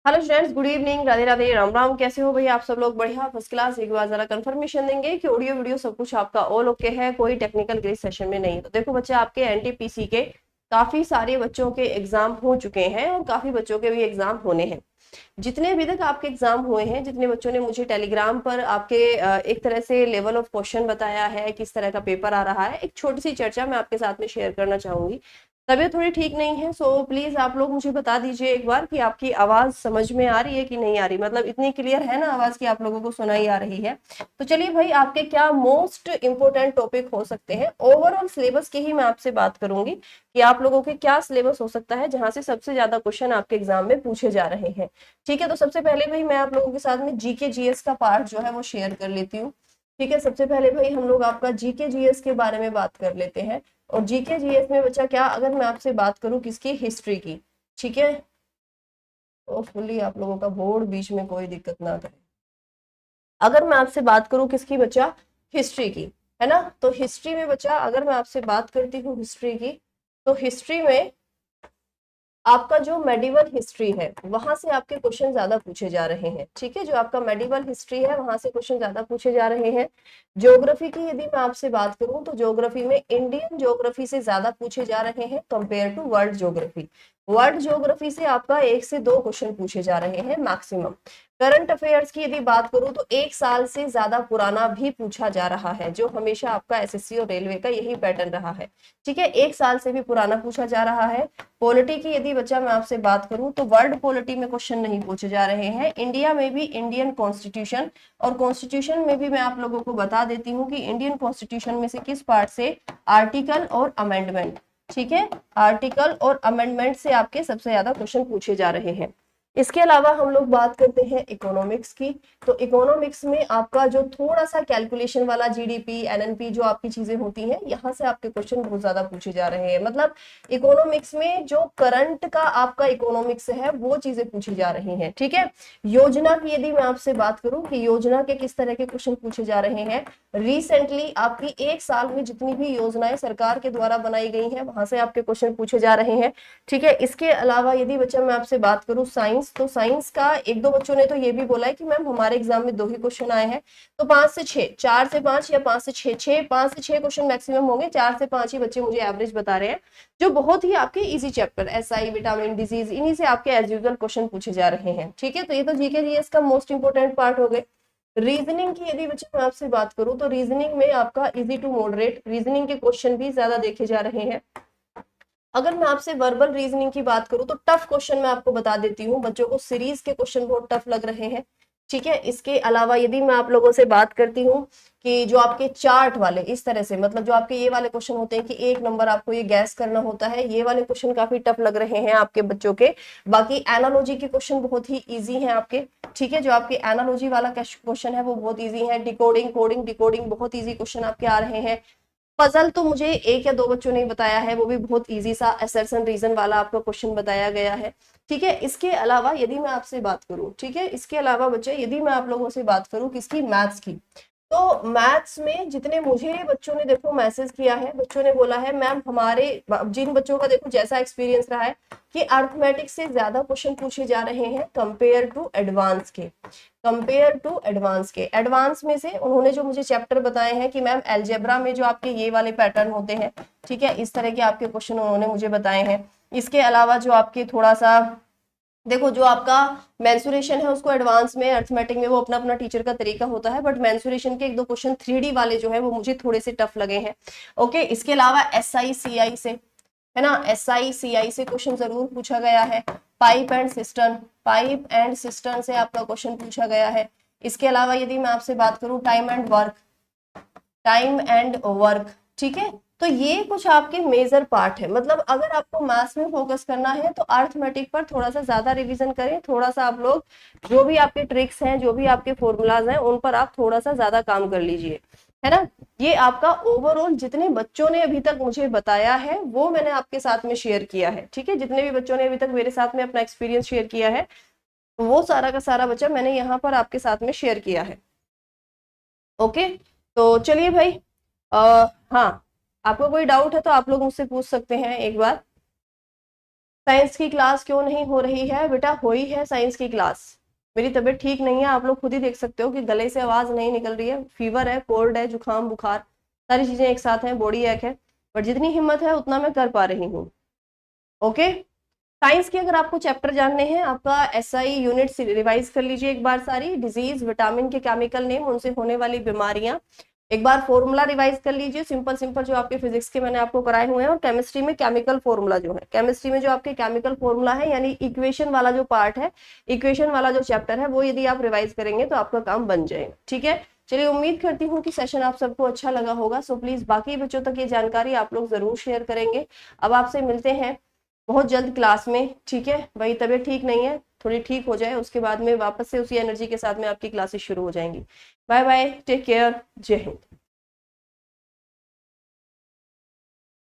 Hello students, good evening, Radhe Radhe, Ram Ram. कैसे हो भाई आप सब लोग? बढ़िया, फर्स्ट क्लास। एक बार जरा कंफर्मेशन देंगे कि ऑडियो वीडियो सब कुछ आपका ऑल ओके है, कोई टेक्निकल ग्लिच सेशन में नहीं है। तो देखो बच्चे, आपके एनटीपीसी के काफी सारे बच्चों के एग्जाम हो चुके हैं और काफी बच्चों के भी एग्जाम होने हैं। जितने अभी तक आपके एग्जाम हुए हैं, जितने बच्चों ने मुझे टेलीग्राम पर आपके एक तरह से लेवल ऑफ क्वेश्चन बताया है, किस तरह का पेपर आ रहा है, एक छोटी सी चर्चा मैं आपके साथ में शेयर करना चाहूंगी। तबीयत थोड़ी ठीक नहीं है, सो प्लीज आप लोग मुझे बता दीजिए एक बार कि आपकी आवाज समझ में आ रही है कि नहीं आ रही। मतलब इतनी क्लियर है ना आवाज की आप लोगों को सुनाई आ रही है? तो चलिए भाई, आपके क्या मोस्ट इंपोर्टेंट टॉपिक हो सकते हैं ओवरऑल सिलेबस की ही मैं आपसे बात करूंगी कि आप लोगों के क्या सिलेबस हो सकता है जहां से सबसे ज्यादा क्वेश्चन आपके एग्जाम में पूछे जा रहे हैं। ठीक है, तो सबसे पहले भाई मैं आप लोगों के साथ में जीके जीएस का पार्ट जो है वो शेयर कर लेती हूँ। ठीक है, सबसे पहले भाई हम लोग आपका जीके जीएस के बारे में बात कर लेते हैं। और जीके जीएस में बच्चा क्या, अगर मैं आपसे बात करूं किसकी, हिस्ट्री की। ठीक है, तो फुल्ली आप लोगों का बोर्ड बीच में कोई दिक्कत ना करे। अगर मैं आपसे बात करूं किसकी बच्चा, हिस्ट्री की, है ना। तो हिस्ट्री में बच्चा अगर मैं आपसे बात करती हूँ हिस्ट्री की, तो हिस्ट्री में आपका जो मेडिवल हिस्ट्री है वहां से आपके क्वेश्चन ज्यादा पूछे जा रहे हैं। ठीक है, जो आपका मेडिवल हिस्ट्री है वहां से क्वेश्चन ज्यादा पूछे जा रहे हैं। ज्योग्राफी की यदि मैं आपसे बात करूं तो ज्योग्राफी में इंडियन ज्योग्राफी से ज्यादा पूछे जा रहे हैं compare to world geography. World geography से आपका 1 से 2 क्वेश्चन पूछे जा रहे हैं मैक्सिमम। करंट अफेयर्स की यदि बात करूं तो 1 साल से ज्यादा पुराना भी पूछा जा रहा है, जो हमेशा आपका एसएससी और रेलवे का यही पैटर्न रहा है। ठीक है, 1 साल से भी पुराना पूछा जा रहा है। पॉलिटी की यदि बच्चा मैं आपसे बात करूं तो वर्ल्ड पॉलिटी में क्वेश्चन नहीं पूछे जा रहे हैं, इंडिया में भी इंडियन कॉन्स्टिट्यूशन। और कॉन्स्टिट्यूशन में भी मैं आप लोगों को बता देती हूँ कि इंडियन कॉन्स्टिट्यूशन में से किस पार्ट से, आर्टिकल और अमेंडमेंट। ठीक है, आर्टिकल और अमेंडमेंट से आपके सबसे ज्यादा क्वेश्चन पूछे जा रहे हैं। इसके अलावा हम लोग बात करते हैं इकोनॉमिक्स की। तो इकोनॉमिक्स में आपका जो थोड़ा सा कैलकुलेशन वाला जीडीपी एनएनपी जो आपकी चीजें होती हैं, यहाँ से आपके क्वेश्चन बहुत ज्यादा पूछे जा रहे हैं। मतलब इकोनॉमिक्स में जो करंट का आपका इकोनॉमिक्स है वो चीजें पूछी जा रही हैं। ठीक है, योजना की यदि मैं आपसे बात करूं कि योजना के किस तरह के क्वेश्चन पूछे जा रहे हैं, रिसेंटली आपकी 1 साल में जितनी भी योजनाएं सरकार के द्वारा बनाई गई हैं वहां से आपके क्वेश्चन पूछे जा रहे हैं। ठीक है, इसके अलावा यदि बच्चा मैं आपसे बात करूं साइंस, तो साइंस का 1-2 बच्चों ने तो ये भी बोला है कि मैम हमारे एग्जाम में 2 ही क्वेश्चन आए हैं। तो 5 से 6, 4 से 5 या 5 से 6, 5 से 6 क्वेश्चन मैक्सिमम होंगे, 4 से 5 ही बच्चे मुझे एवरेज बता रहे हैं। जो बहुत ही आपके easy chapter SI, vitamin, disease, इन्हीं से आपके एज यूजुअल क्वेश्चन पूछे जा रहे हैं। ठीक है, तो ये तो जीके जीएस का मोस्ट इंपोर्टेंट पार्ट हो गए। रीजनिंग की यदि बच्चे मैं आपसे बात करूं तो रीजनिंग में आपका इजी टू मॉडरेट रीजनिंग के क्वेश्चन भी ज्यादा देखे जा रहे हैं। अगर मैं आपसे वर्बल रीजनिंग की बात करूं तो टफ क्वेश्चन मैं आपको बता देती हूँ, बच्चों को सीरीज के क्वेश्चन बहुत टफ लग रहे हैं। ठीक है, इसके अलावा यदि मैं आप लोगों से बात करती हूँ कि जो आपके चार्ट वाले इस तरह से, मतलब जो आपके ये वाले क्वेश्चन होते हैं कि 1 नंबर आपको ये गैस करना होता है, ये वाले क्वेश्चन काफी टफ लग रहे हैं आपके बच्चों के। बाकी एनालॉजी के क्वेश्चन बहुत ही इजी हैं आपके। ठीक है, जो आपके एनालॉजी वाला क्वेश्चन है वो बहुत इजी है। डिकोडिंग, कोडिंग, डिकोडिंग बहुत इजी क्वेश्चन आपके आ रहे हैं। पजल तो मुझे 1 या 2 बच्चों ने बताया है, वो भी बहुत इजी सा असर्शन रीजन वाला आपका क्वेश्चन बताया गया है। ठीक है, इसके अलावा यदि मैं आपसे बात करूं, ठीक है, इसके अलावा बच्चे यदि मैं आप लोगों से बात करूं किसकी, मैथ्स की। तो मैथ्स में जितने मुझे बच्चों ने देखो मैसेज किया है, बच्चों ने बोला है मैम हमारे, जिन बच्चों का देखो जैसा एक्सपीरियंस रहा है कि अर्थमेटिक से ज्यादा क्वेश्चन पूछे जा रहे हैं कंपेयर टू एडवांस के। कंपेयर टू एडवांस के, एडवांस में से उन्होंने जो मुझे चैप्टर बताए हैं कि मैम एलजेब्रा में जो आपके ये वाले पैटर्न होते हैं, ठीक है, इस तरह के आपके क्वेश्चन उन्होंने मुझे बताए हैं। इसके अलावा जो आपके थोड़ा सा देखो, जो आपका मेंसुरेशन है उसको एडवांस में अर्थमेटिक में वो अपना अपना टीचर का तरीका होता है, बट मेंसुरेशन के 1-2 क्वेश्चन 3D वाले जो है वो मुझे थोड़े से टफ लगे हैं। ओके, इसके अलावा एसआई सीआई से, है ना, एसआई सीआई से क्वेश्चन जरूर पूछा गया है। Pipe and system, pipe and system से आपका क्वेश्चन पूछा गया है। इसके अलावा यदि मैं आपसे बात करूं time and work, time and work, ठीक है, तो ये कुछ आपके मेजर पार्ट है। मतलब अगर आपको मैथ्स में फोकस करना है तो अर्थमेटिक पर थोड़ा सा ज्यादा रिवीजन करें, थोड़ा सा आप लोग जो भी आपके ट्रिक्स हैं, जो भी आपके फॉर्मूलाज हैं, उन पर आप थोड़ा सा ज्यादा काम कर लीजिए, है ना। ये आपका ओवरऑल जितने बच्चों ने अभी तक मुझे बताया है वो मैंने आपके साथ में शेयर किया है। ठीक है, जितने भी बच्चों ने अभी तक मेरे साथ में अपना एक्सपीरियंस शेयर किया है वो सारा का सारा बच्चा मैंने यहाँ पर आपके साथ में शेयर किया है। ओके, तो चलिए भाई, हाँ, आपको कोई डाउट है तो आप लोग मुझसे पूछ सकते हैं एक बार। साइंस की क्लास क्यों नहीं हो रही है बेटा? हो ही है साइंस की क्लास। मेरी तबीयत ठीक नहीं है, आप लोग खुद ही देख सकते हो कि गले से आवाज नहीं निकल रही है, फीवर है, कोल्ड है, जुकाम बुखार, सारी चीजें एक साथ हैं, बॉडी एक है, पर जितनी हिम्मत है उतना मैं कर पा रही हूँ। ओके। साइंस के अगर आपको चैप्टर जानने हैं, आपका एसआई यूनिट रिवाइज कर लीजिए एक बार सारी, डिजीज, विटामिन के केमिकल नेम, उनसे होने वाली बीमारियां, एक बार फॉर्मूला रिवाइज कर लीजिए, सिंपल सिंपल जो आपके फिजिक्स के मैंने आपको कराए हुए हैं, और केमिस्ट्री में केमिकल फॉर्मूला जो है, केमिस्ट्री में जो आपके केमिकल फॉर्मूला है यानी इक्वेशन वाला जो पार्ट है, इक्वेशन वाला जो चैप्टर है, वो यदि आप रिवाइज करेंगे तो आपका काम बन जाएगा। ठीक है, चलिए उम्मीद करती हूँ कि सेशन आप सबको अच्छा लगा होगा। सो प्लीज बाकी बच्चों तक ये जानकारी आप लोग जरूर शेयर करेंगे। अब आपसे मिलते हैं बहुत जल्द क्लास में। ठीक है भाई, तबीयत ठीक नहीं है, थोड़ी ठीक हो जाए, उसके बाद में वापस से उसी एनर्जी के साथ में आपकी क्लासेस शुरू हो जाएंगी। बाय बाय, टेक केयर, जय हिंद।